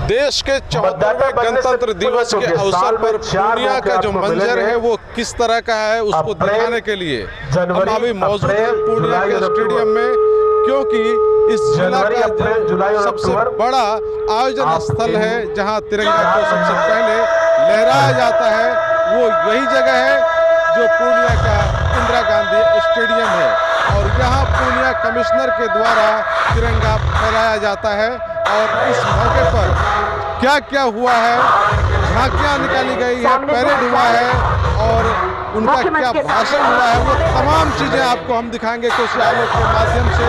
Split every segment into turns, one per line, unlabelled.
देश के 74वें गणतंत्र दिवस के अवसर पर पूर्णिया का जो मंजर है वो किस तरह का है उसको दिखाने के लिए हम अभी मौजूद हैं पूर्णिया के स्टेडियम में, क्योंकि इस जिला का सबसे बड़ा आयोजन स्थल है जहां तिरंगा को सबसे पहले लहराया जाता है, वो यही जगह है जो पूर्णिया का इंदिरा गांधी स्टेडियम है। और यहाँ पूर्णिया कमिश्नर के द्वारा तिरंगा फहराया जाता है और इस मौके पर क्या क्या हुआ है, झांकियाँ निकाली गई है, परेड हुआ है और उनका क्या भाषण हुआ है, वो तमाम चीज़ें आपको हम दिखाएंगे कोसी आलोक के माध्यम से।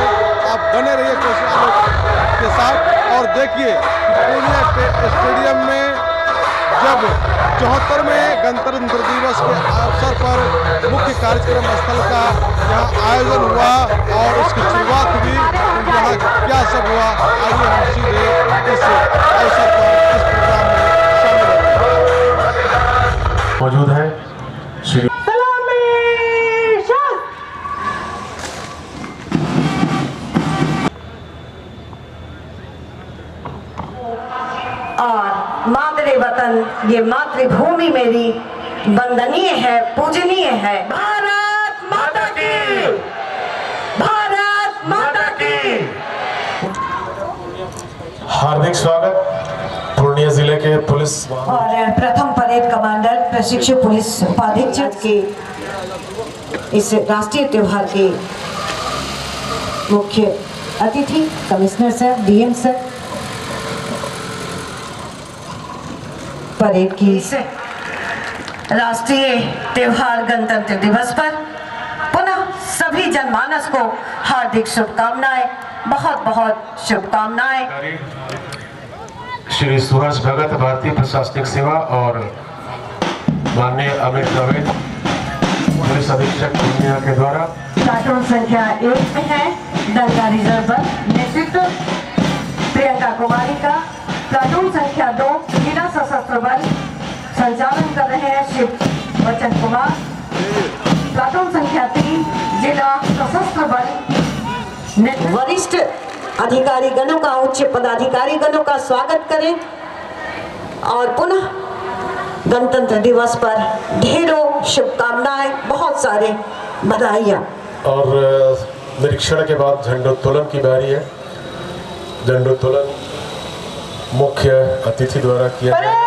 आप बने रहिए कोसी आलोक के साथ और देखिए पूर्णिया के स्टेडियम में जब 74वें गणतंत्र दिवस के अवसर पर मुख्य कार्यक्रम स्थल का यहाँ आयोजन हुआ और उसकी शुरुआत हुई, तो यहाँ क्या सब हुआ आइए हम सीधे इस अवसर पर इस प्रोग्राम में शामिल होते हैं।
मौजूद है श्री
और मातृ वतन ये मातृभूमि मेरी वंदनीय है, पूजनीय है। भारत माता की, भारत माता की।
हार्दिक स्वागत पूर्णिया जिले के पुलिस
और प्रथम परेड कमांडर प्रशिक्षु पुलिस उपाधीक्षक के इस राष्ट्रीय त्योहार के मुख्य अतिथि commissioner sir, DM sir, parade की राष्ट्रीय त्योहार गणतंत्र दिवस पर पुनः सभी जनमानस को हार्दिक शुभकामनाएं, बहुत बहुत शुभकामनाएं।
श्री सूरज भगत भारतीय प्रशासनिक सेवा और माननीय अमित दवे पुलिस अधीक्षक पूर्णिया के द्वारा
प्लाटून संख्या 1 में है दंगा रिजर्व नेतृत्व प्रियंका कुमारी का, प्लाटून संख्या 2 जिला सशस्त्र बल संचालन कर रहे हैं शिव वचन कुमार, प्लाटून संख्या 3 जिला सशस्त्र बल। वरिष्ठ अधिकारी गणों का, उच्च पदाधिकारी गणों का स्वागत करें और पुनः गणतंत्र दिवस पर ढेरों शुभकामनाएं, बहुत सारे बधाइयां।
और निरीक्षण के बाद झंडोत्तोलन की बारी है। झंडोत्तोलन मुख्य अतिथि द्वारा किया जाएगा।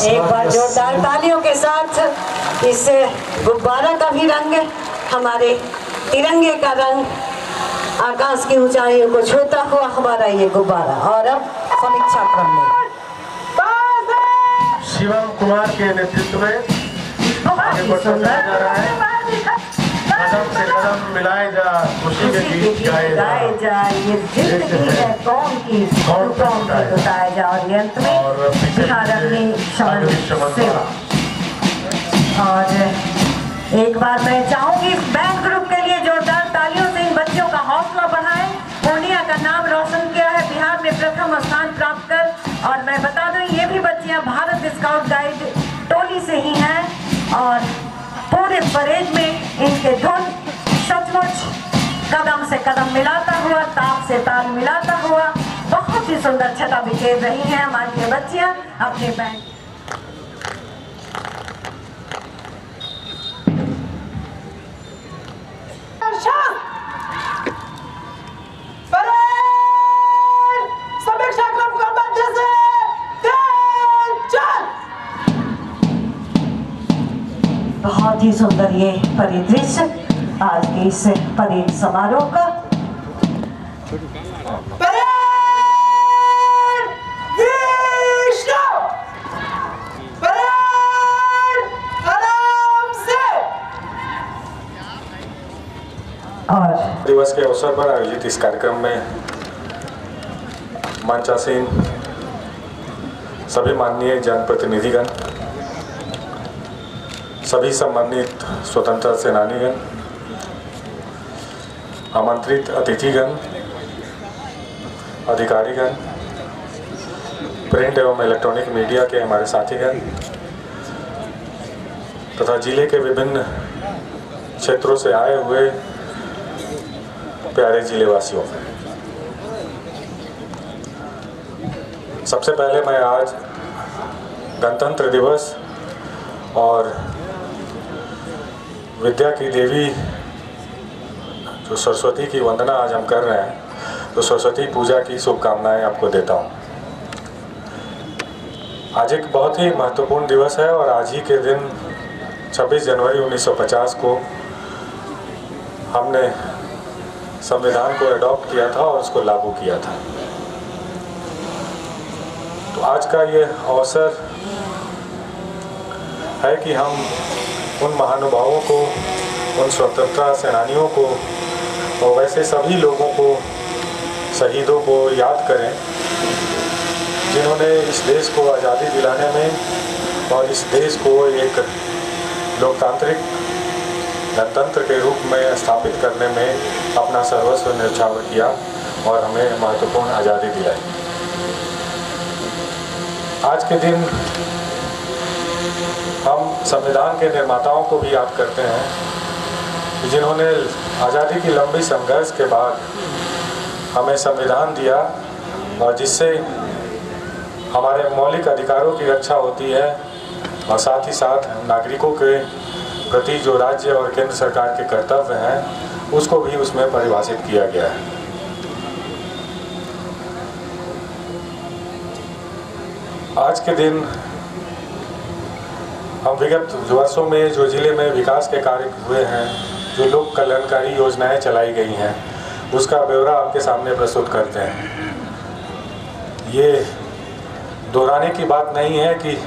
एक बार जोरदार तालियों के साथ इस गुब्बारा का भी रंग, हमारे तिरंगे का रंग, आकाश की ऊंचाइयों को छूता हुआ हमारा ये गुब्बारा। और अब समीक्षा क्रम में
शिवम कुमार के नेतृत्व में आगे बढ़ाया जा रहा है। कदम से कदम मिलाए जा, खुशी के गीत गाए जा,
ये जिंदगी है कौन की, कौन बताया जा। और ये अंत में बिहार अग्नि शमन सेवा। और एक बार मैं चाहूंगी इस बैंक ग्रुप के लिए जोरदार तालियों से इन बच्चों का हौसला बढ़ाएं। पूर्णिया का नाम रोशन किया है बिहार में प्रथम स्थान प्राप्त कर। और मैं बता दूं ये भी बच्चियां भारत स्काउट गाइड टोली से ही हैं और पूरे परेड में इनके धुन सचमुच कदम से कदम मिलाता हुआ, ताल से ताल मिलाता हुआ बहुत बहुत ही सुंदर छटा बिखेर रही हैं हमारी ये बच्चियां अपने बैंड। बहुत ही सुंदर ये परिदृश्य आज के इस परेड समारोह का।
दिवस के अवसर पर आयोजित इस कार्यक्रम में मंचासीन सभी माननीय जनप्रतिनिधिगण, सभी सम्मानित स्वतंत्रता सेनानीगण, आमंत्रित अतिथिगण, अधिकारीगण, प्रिंट एवं इलेक्ट्रॉनिक मीडिया के हमारे साथीगण तथा जिले के विभिन्न क्षेत्रों से आए हुए प्यारे जिलेवासियों, सबसे पहले मैं आज गणतंत्र दिवस और विद्या की देवी जो सरस्वती की वंदना आज हम कर रहे हैं, तो सरस्वती पूजा की शुभकामनाएं आपको देता हूं। आज एक बहुत ही महत्वपूर्ण दिवस है और आज ही के दिन 26 जनवरी 1950 को हमने संविधान को अडॉप्ट किया था और उसको लागू किया था। तो आज का ये अवसर है कि हम उन महानुभावों को, उन स्वतंत्रता सेनानियों को और वैसे सभी लोगों को, शहीदों को याद करें जिन्होंने इस देश को आज़ादी दिलाने में और इस देश को एक लोकतांत्रिक गणतंत्र के रूप में स्थापित करने में अपना सर्वस्व न्यौछावर किया और हमें महत्वपूर्ण आज़ादी दिलाई। आज के दिन हम संविधान के निर्माताओं को भी याद करते हैं जिन्होंने आज़ादी की लंबी संघर्ष के बाद हमें संविधान दिया और जिससे हमारे मौलिक अधिकारों की रक्षा होती है और साथ ही साथ नागरिकों के प्रति जो राज्य और केंद्र सरकार के कर्तव्य हैं उसको भी उसमें परिभाषित किया गया है। आज के दिन हम विगत वर्षों में जो जिले में विकास के कार्य हुए हैं, जो लोक कल्याणकारी योजनाएं चलाई गई हैं, उसका ब्यौरा आपके सामने प्रस्तुत करते हैं। ये दोहराने की बात नहीं है कि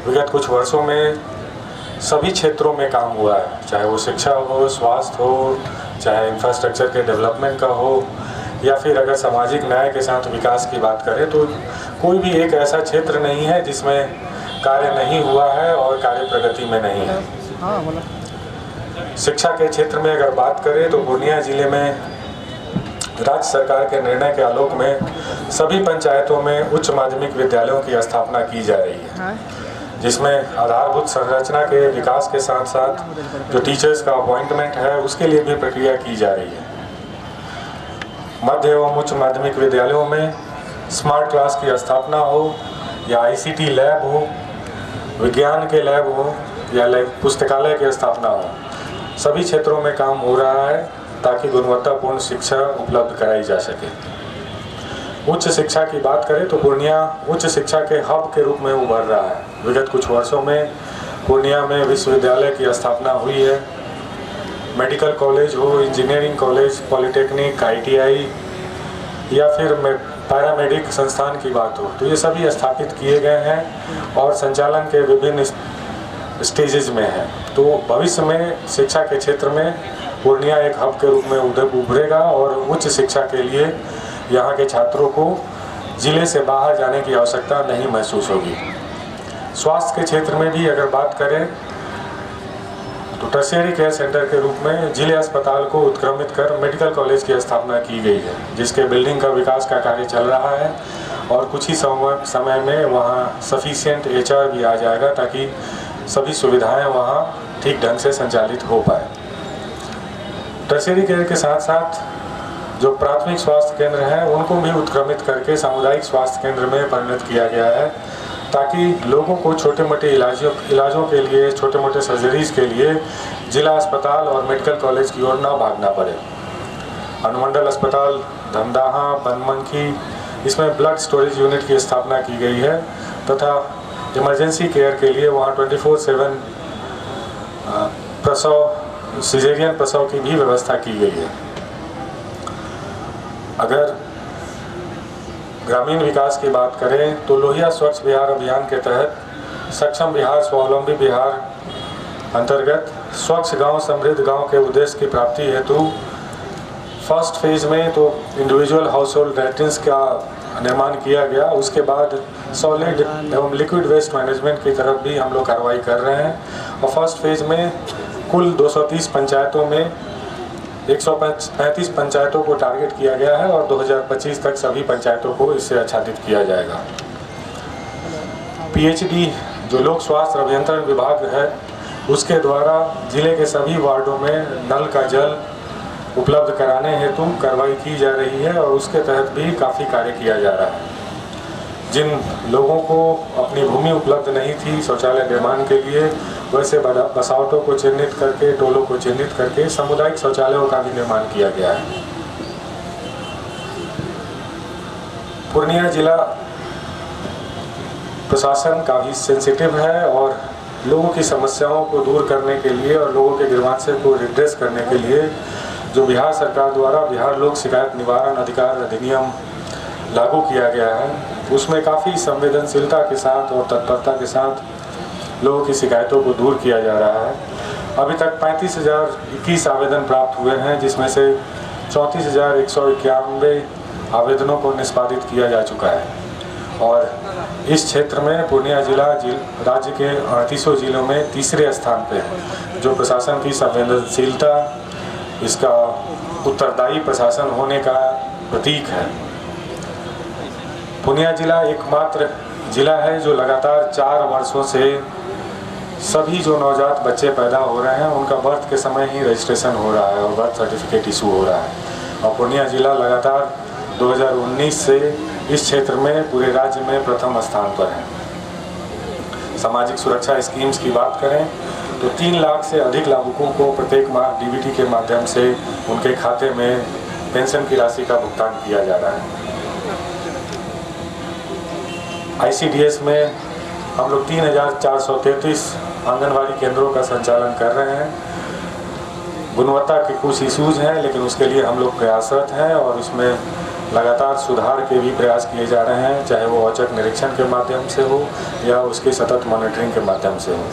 विगत कुछ वर्षों में सभी क्षेत्रों में काम हुआ है, चाहे वो शिक्षा हो, स्वास्थ्य हो, चाहे इंफ्रास्ट्रक्चर के डेवलपमेंट का हो, या फिर अगर सामाजिक न्याय के साथ विकास की बात करें तो कोई भी एक ऐसा क्षेत्र नहीं है जिसमें कार्य नहीं हुआ है और कार्य प्रगति में नहीं है। शिक्षा के क्षेत्र में अगर बात करें तो पूर्णिया जिले में राज्य सरकार के निर्णय के आलोक में सभी पंचायतों में उच्च माध्यमिक विद्यालयों की स्थापना की जा रही है, जिसमें आधारभूत संरचना के विकास के साथ साथ जो टीचर्स का अपॉइंटमेंट है उसके लिए भी प्रक्रिया की जा रही है। मध्य एवं उच्च माध्यमिक विद्यालयों में स्मार्ट क्लास की स्थापना हो या ICT लैब हो, विज्ञान के लैब हो या पुस्तकालय की स्थापना हो, सभी क्षेत्रों में काम हो रहा है ताकि गुणवत्तापूर्ण शिक्षा उपलब्ध कराई जा सके। उच्च शिक्षा की बात करें तो पूर्णिया उच्च शिक्षा के हब के रूप में उभर रहा है। विगत कुछ वर्षों में पूर्णिया में विश्वविद्यालय की स्थापना हुई है। मेडिकल कॉलेज हो, इंजीनियरिंग कॉलेज, पॉलिटेक्निक, ITI या फिर पैरामेडिक संस्थान की बात हो, तो ये सभी स्थापित किए गए हैं और संचालन के विभिन्न स्टेजेस में है। तो भविष्य में शिक्षा के क्षेत्र में पूर्णिया एक हब के रूप में उभरेगा और उच्च शिक्षा के लिए यहाँ के छात्रों को जिले से बाहर जाने की आवश्यकता नहीं महसूस होगी। स्वास्थ्य के क्षेत्र में भी अगर बात करें तो टर्शियरी केयर सेंटर के रूप में जिले अस्पताल को उत्क्रमित कर मेडिकल कॉलेज की स्थापना की गई है, जिसके बिल्डिंग का विकास का कार्य चल रहा है और कुछ ही समय में वहाँ सफिशिएंट HR भी आ जाएगा ताकि सभी सुविधाएं वहाँ ठीक ढंग से संचालित हो पाए। टर्शियरी केयर के साथ साथ जो प्राथमिक स्वास्थ्य केंद्र हैं उनको भी उत्क्रमित करके सामुदायिक स्वास्थ्य केंद्र में परिणत किया गया है, ताकि लोगों को छोटे मोटे इलाजों के लिए, छोटे मोटे सर्जरीज के लिए जिला अस्पताल और मेडिकल कॉलेज की ओर ना भागना पड़े। अनुमंडल अस्पताल धमदाहा, बनमनखी, इसमें ब्लड स्टोरेज यूनिट की स्थापना की गई है तथा इमरजेंसी केयर के लिए वहाँ 24/7 प्रसव, सिजेरियन प्रसव की भी व्यवस्था की गई है। अगर ग्रामीण विकास की बात करें तो लोहिया स्वच्छ बिहार अभियान के तहत सक्षम बिहार स्वावलंबी बिहार अंतर्गत स्वच्छ गांव समृद्ध गांव के उद्देश्य की प्राप्ति हेतु फर्स्ट फेज में तो इंडिविजुअल हाउस होल्ड लैट्रिन्स का निर्माण किया गया। उसके बाद सॉलिड एवं लिक्विड वेस्ट मैनेजमेंट की तरफ भी हम लोग कार्रवाई कर रहे हैं और फर्स्ट फेज में कुल 230 पंचायतों में 135 पंचायतों को टारगेट किया गया है और 2025 तक सभी पंचायतों को इससे आच्छादित किया जाएगा। पीएचडी जो लोक स्वास्थ्य अभियंत्रण विभाग है उसके द्वारा जिले के सभी वार्डों में नल का जल उपलब्ध कराने हेतु कार्रवाई की जा रही है और उसके तहत भी काफ़ी कार्य किया जा रहा है। जिन लोगों को अपनी भूमि उपलब्ध नहीं थी शौचालय निर्माण के लिए, वैसे बसावटों को चिन्हित करके, टोलों को चिन्हित करके सामुदायिक शौचालयों का भी निर्माण किया गया है। पूर्णिया जिला प्रशासन काफ़ी सेंसिटिव है और लोगों की समस्याओं को दूर करने के लिए और लोगों के ग्रीवांस को रिड्रेस करने के लिए जो बिहार सरकार द्वारा बिहार लोक शिकायत निवारण अधिकार अधिनियम लागू किया गया है, उसमें काफ़ी संवेदनशीलता के साथ और तत्परता के साथ लोगों की शिकायतों को दूर किया जा रहा है। अभी तक 35,021 आवेदन प्राप्त हुए हैं, जिसमें से 34,191 आवेदनों को निष्पादित किया जा चुका है और इस क्षेत्र में पूर्णिया जिला राज्य के 38 जिलों में तीसरे स्थान पे है, जो प्रशासन की संवेदनशीलता, इसका उत्तरदायी प्रशासन होने का प्रतीक है। पूर्णिया जिला एकमात्र जिला है जो लगातार 4 वर्षों से सभी जो नवजात बच्चे पैदा हो रहे हैं उनका बर्थ के समय ही रजिस्ट्रेशन हो रहा है और बर्थ सर्टिफिकेट इशू हो रहा है और पूर्णिया जिला लगातार 2019 से इस क्षेत्र में पूरे राज्य में प्रथम स्थान पर है। सामाजिक सुरक्षा स्कीम्स की बात करें तो 3 लाख से अधिक लाभुकों को प्रत्येक माह डीबीटी के माध्यम से उनके खाते में पेंशन की राशि का भुगतान किया जा रहा है। आईसीडीएस में हम लोग 3,433 आंगनवाड़ी केंद्रों का संचालन कर रहे हैं। गुणवत्ता के कुछ इशूज़ हैं, लेकिन उसके लिए हम लोग प्रयासरत हैं और उसमें लगातार सुधार के भी प्रयास किए जा रहे हैं, चाहे वो औचक निरीक्षण के माध्यम से हो या उसके सतत मॉनिटरिंग के माध्यम से हो।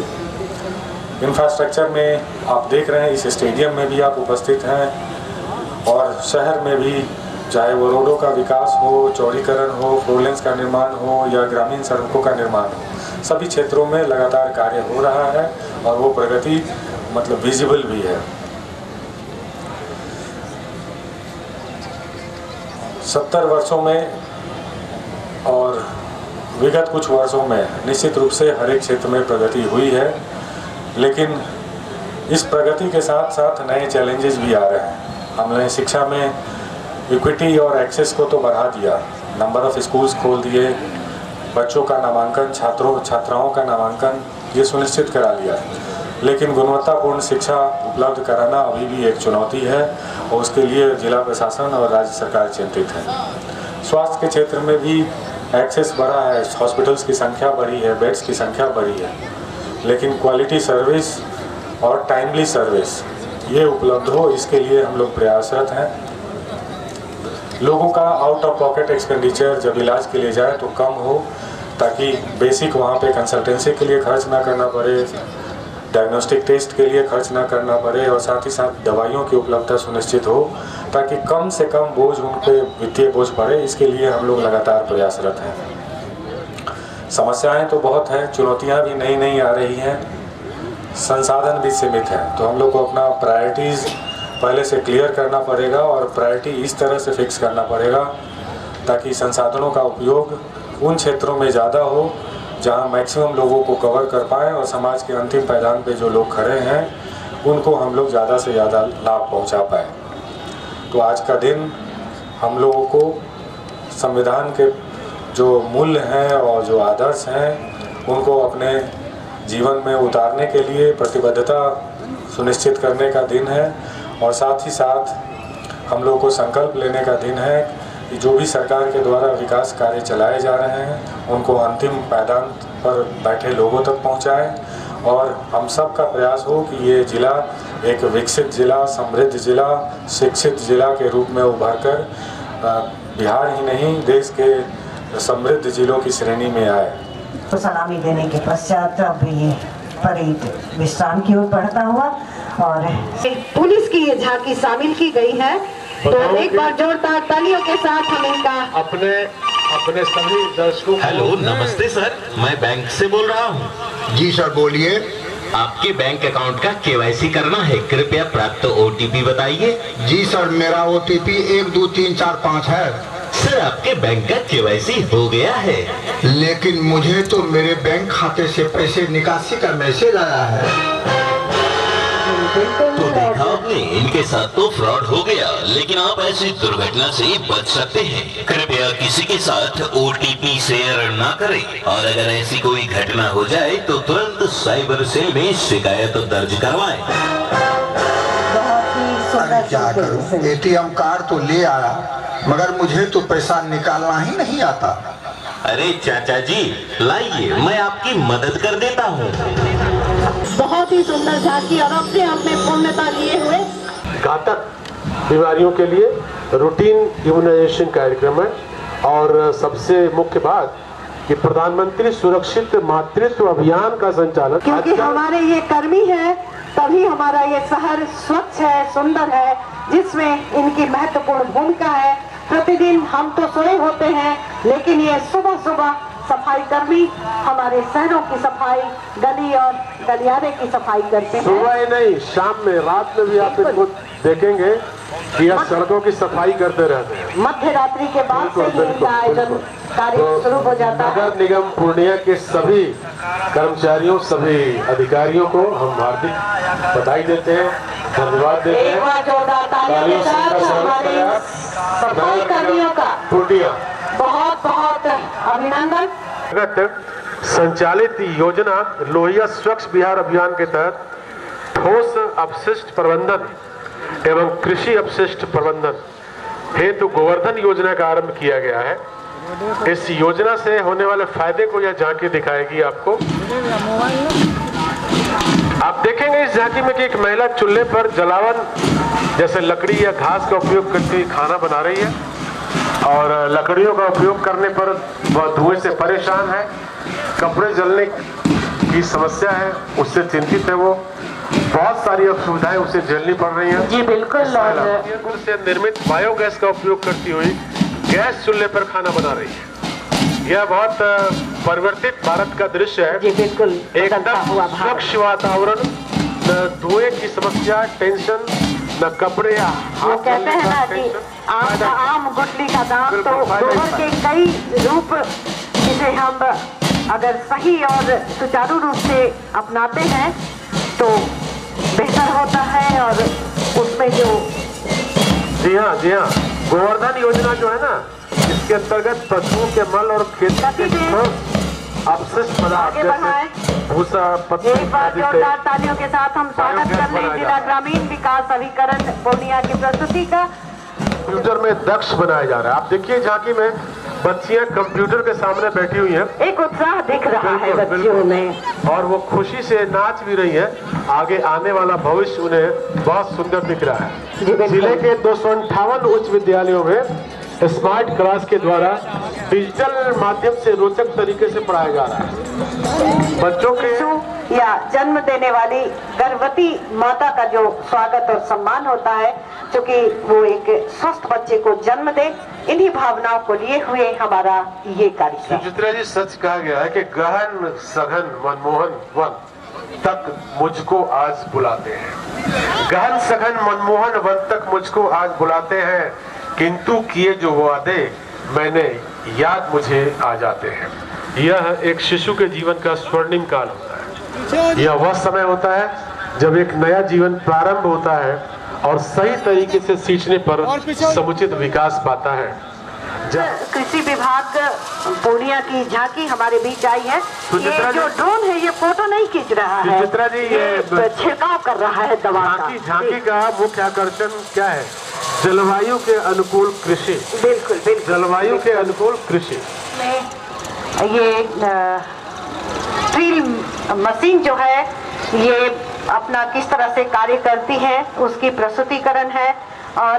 इंफ्रास्ट्रक्चर में आप देख रहे हैं, इस स्टेडियम में भी आप उपस्थित हैं और शहर में भी चाहे वो रोडों का विकास हो, चौड़ीकरण हो, 4 लेन्स का निर्माण हो या ग्रामीण सड़कों का निर्माण हो, सभी क्षेत्रों में लगातार कार्य हो रहा है और वो प्रगति मतलब विजिबल भी है। 70 वर्षों में और विगत कुछ वर्षों में निश्चित रूप से हर एक क्षेत्र में प्रगति हुई है, लेकिन इस प्रगति के साथ साथ नए चैलेंजेस भी आ रहे हैं। हमने शिक्षा में इक्विटी और एक्सेस को तो बढ़ा दिया, नंबर ऑफ स्कूल्स खोल दिए, बच्चों का नामांकन, छात्राओं का नामांकन ये सुनिश्चित करा लिया, लेकिन गुणवत्तापूर्ण शिक्षा उपलब्ध कराना अभी भी एक चुनौती है और उसके लिए जिला प्रशासन और राज्य सरकार चिंतित है। स्वास्थ्य के क्षेत्र में भी एक्सेस बढ़ा है, हॉस्पिटल्स की संख्या बढ़ी है, बेड्स की संख्या बढ़ी है, लेकिन क्वालिटी सर्विस और टाइमली सर्विस ये उपलब्ध हो, इसके लिए हम लोग प्रयासरत हैं। लोगों का आउट ऑफ पॉकेट एक्सपेंडिचर जब इलाज के लिए जाए तो कम हो, ताकि बेसिक वहाँ पे कंसल्टेंसी के लिए खर्च ना करना पड़े, डायग्नोस्टिक टेस्ट के लिए खर्च ना करना पड़े और साथ ही साथ दवाइयों की उपलब्धता सुनिश्चित हो, ताकि कम से कम बोझ उन पे वित्तीय बोझ पड़े। इसके लिए हम लोग लगातार प्रयासरत हैं। समस्याएं तो बहुत हैं, चुनौतियां भी नई नई आ रही हैं, संसाधन भी सीमित हैं, तो हम लोग को अपना प्रायोरिटीज़ पहले से क्लियर करना पड़ेगा और प्रायोरिटी इस तरह से फिक्स करना पड़ेगा ताकि संसाधनों का उपयोग उन क्षेत्रों में ज़्यादा हो जहां मैक्सिमम लोगों को कवर कर पाएँ और समाज के अंतिम पायदान पे जो लोग खड़े हैं उनको हम लोग ज़्यादा से ज़्यादा लाभ पहुंचा पाएँ। तो आज का दिन हम लोगों को संविधान के जो मूल्य हैं और जो आदर्श हैं उनको अपने जीवन में उतारने के लिए प्रतिबद्धता सुनिश्चित करने का दिन है। और साथ ही साथ हम लोगों को संकल्प लेने का दिन है कि जो भी सरकार के द्वारा विकास कार्य चलाए जा रहे हैं उनको अंतिम पायदान पर बैठे लोगों तक पहुंचाएं और हम सब का प्रयास हो कि ये ज़िला एक विकसित ज़िला, समृद्ध ज़िला, शिक्षित ज़िला के रूप में उभर कर बिहार ही नहीं देश के समृद्ध ज़िलों की श्रेणी में आए।
तो सलामी देने के पश्चात अब ये परेड विश्राम की ओर बढ़ता हुआ और पुलिस की ये झांकी शामिल की गई है। तो एक बार जोरदार तालियों के साथ हम इनका
अपने सभी दर्शकों।
हेलो, नमस्ते सर, मैं बैंक से बोल रहा हूँ।
जी सर, बोलिए।
आपके बैंक अकाउंट का केवाईसी करना है, कृपया प्राप्त ओटीपी बताइए।
जी सर, मेरा ओटीपी 123455 है।
सर, आपके बैंक का केवाईसी हो गया है,
लेकिन मुझे तो मेरे बैंक खाते से पैसे निकासी का मैसेज आया है।
तो देखा आपने, इनके साथ तो फ्रॉड हो गया, लेकिन आप ऐसी दुर्घटना से बच सकते हैं। कृपया किसी के साथ ओटीपी शेयर ना करें और अगर ऐसी कोई घटना हो जाए तो तुरंत साइबर सेल में शिकायत दर्ज करवाएं।
अरे क्या करूं, एटीएम कार्ड तो ले आया मगर मुझे तो पैसा निकालना ही नहीं आता।
अरे चाचा जी, लाइए, मैं आपकी मदद कर देता हूँ।
बहुत ही सुंदर झांकी और अपने आप में पूर्णता लिए हुए
घातक बीमारियों के लिए रूटीन इम्यूनाइजेशन कार्यक्रम है। और सबसे मुख्य बात कि प्रधानमंत्री सुरक्षित मातृत्व अभियान का संचालन,
क्योंकि हमारे ये कर्मी हैं तभी हमारा ये शहर स्वच्छ है, सुंदर है, जिसमें इनकी महत्वपूर्ण भूमिका है। प्रतिदिन हम तो सोए होते हैं, लेकिन ये सुबह सुबह सफाई कर्मी हमारे शहरों की सफाई, गली और गलियारे की सफाई करते हैं।
सुबह ही नहीं, शाम में, रात में भी आप इनको देखेंगे कि यह सड़कों की सफाई करते रहते हैं।
मध्य रात्रि के बाद से ही इनका आयोजन कार्य शुरू हो जाता है।
नगर निगम पूर्णिया के सभी कर्मचारियों, सभी अधिकारियों को हम हार्दिक बधाई देते हैं, धन्यवाद देते हैं।
एक बार जोरदार तालियों के साथ हमारे सफाई कर्मियों का
पूर्णिया
बहुत बहुत अभिनंदन।
संचालित योजना लोहिया स्वच्छ बिहार अभियान के तहत ठोस अपशिष्ट प्रबंधन एवं कृषि अपशिष्ट प्रबंधन हेतु गोवर्धन योजना का आरंभ किया गया है। इस योजना से होने वाले फायदे को यह झांकी दिखाएगी आपको। आप देखेंगे इस झांकी में कि एक महिला चूल्हे पर जलावन जैसे लकड़ी या घास का उपयोग करती हुई खाना बना रही है और लकड़ियों का उपयोग करने पर वह धुएं से परेशान है, कपड़े जलने की समस्या है, उससे चिंतित है। वो बहुत सारी असुविधाएं उसे झेलनी पड़ रही हैं।
जी बिल्कुल।
से निर्मित बायोगैस का उपयोग करती हुई गैस चूल्हे पर खाना बना रही है। यह बहुत परिवर्तित भारत का दृश्य है।
जी बिल्कुल।
एकदम स्वच्छ वातावरण, न धुएं की समस्या, टेंशन, न कपड़े या
वो कहते हैं ना कि आम का आम, गुठली का दाम। तो गोबर के कई रूप जिसे हम अगर सही और सुचारू रूप से अपनाते हैं तो बेहतर होता है। और उसमें जो
जी हाँ, गोवर्धन योजना जो है ना, इसके अंतर्गत पशुओं के मल और खेती के अपशिष्ट पदार्थ, भूसा,
एक बार जोरदार तालियों के साथ हम स्वागत कर रहे हैं जिला ग्रामीण विकास अभिकरण पूर्णिया की प्रस्तुति का।
कंप्यूटर में दक्ष बनाया जा रहा है। आप देखिए झांकी में बच्चियां कंप्यूटर के सामने बैठी हुई हैं,
एक उत्साह दिख रहा है बच्चियों में और
वो खुशी से नाच भी रही है। आगे आने वाला भविष्य उन्हें बहुत सुंदर दिख रहा है। जिले के 258 उच्च विद्यालयों में स्मार्ट क्लास के द्वारा डिजिटल माध्यम से रोचक तरीके से पढ़ाया जा रहा है। बच्चों के
या जन्म देने वाली गर्भवती माता का जो स्वागत और सम्मान होता है, क्योंकि वो एक स्वस्थ बच्चे को जन्म दे, इन्हीं भावनाओं को लिए हुए हमारा ये कार्यक्रम।
सुचित्रा जी, सच कहा गया है कि गहन सघन मनमोहन वन तक मुझको आज बुलाते हैं। गहन सघन मनमोहन वन तक मुझको आज बुलाते हैं, किंतु किए जो वादे मैंने याद मुझे आ जाते हैं। यह एक शिशु के जीवन का स्वर्णिम काल होता है। यह वह समय होता है जब एक नया जीवन प्रारंभ होता है और सही तरीके से सींचने पर समुचित विकास पाता है।
कृषि विभाग पूर्णिया की झांकी हमारे बीच आई है। ये जो ड्रोन है ये फोटो नहीं खींच रहा है,
सुचित्रा जी ये
छिड़काव कर रहा है दवा का।
झांकी का मुख्य आकर्षण क्या है? जलवायु के अनुकूल कृषि।
बिल्कुल बिल्कुल,
जलवायु के अनुकूल कृषि
में ये ड्रिल मशीन जो है ये अपना किस तरह से कार्य करती है उसकी प्रस्तुतिकरण है और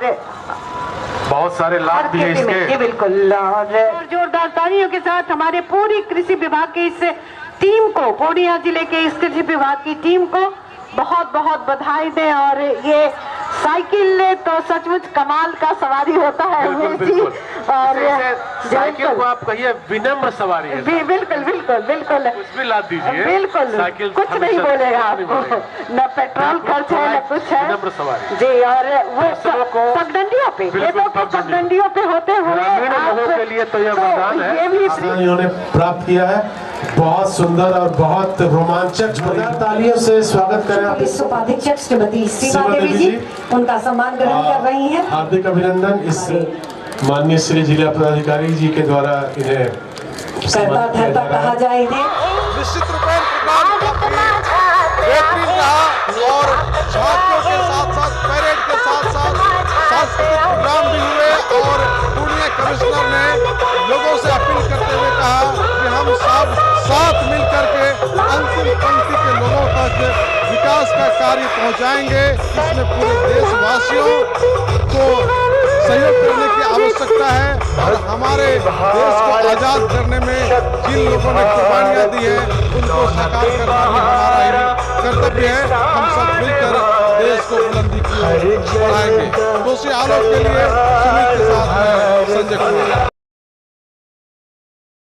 बहुत सारे लाभ भी है इसके।
जी बिल्कुल, और जोरदार तालियों के साथ हमारे पूरी कृषि विभाग की इस टीम को, पूर्णिया जिले के इस कृषि विभाग की टीम को बहुत बहुत बधाई दें। और ये साइकिल तो सचमुच कमाल का सवारी होता है।
बिल्कुल। और साइकिल को आप कहिए विनम्र सवारी है।
बिल्कुल बिल्कुल बिल्कुल,
कुछ भी लाद दीजिए,
बिल्कुल
साइकिल
कुछ नहीं बोलेगा आपको, न पेट्रोल खर्च है न कुछ है।
विनम्र सवारी
जी, और वो पगडंडियों पे, ये तो पगडंडियों पे होते हुए
लोगों के लिए तो यह वरदान है।
ये भी
इन्होंने प्राप्त किया है। बहुत सुंदर और बहुत रोमांचक। तालियों से स्वागत करें आप
पुलिस उपाधीक्षक श्रीमती सीमा देवी जी, उनका सम्मान ग्रहण कर रही हैं।
हार्दिक अभिनंदन। इस माननीय श्री जिला पदाधिकारी जी के द्वारा इन्हें
करता धरता कहा जाए इन्हें।
निश्चित रूप बेहतरीन रहा और झांकियों के साथ साथ परेड के साथ साथ सांस्कृतिक प्रोग्राम भी हुए और पूर्णिया कमिश्नर ने लोगों से अपील करते हुए कहा कि हम सब साथ मिलकर के अंतिम पंक्ति के लोगों तक विकास का कार्य पहुंचाएंगे। इसमें पूरे देशवासियों को सहयोग करने की आवश्यकता है और हमारे देश को आजाद करने में जिन लोगों ने कुर्बानियां दी है उनको साकार करना भी हमारा ही कर्तव्य है। हम सब मिलकर देश को बुलंदी की ओर बढ़ाएंगे। कोसी आलोक के लिए सुमित के साथ संजय कुमार।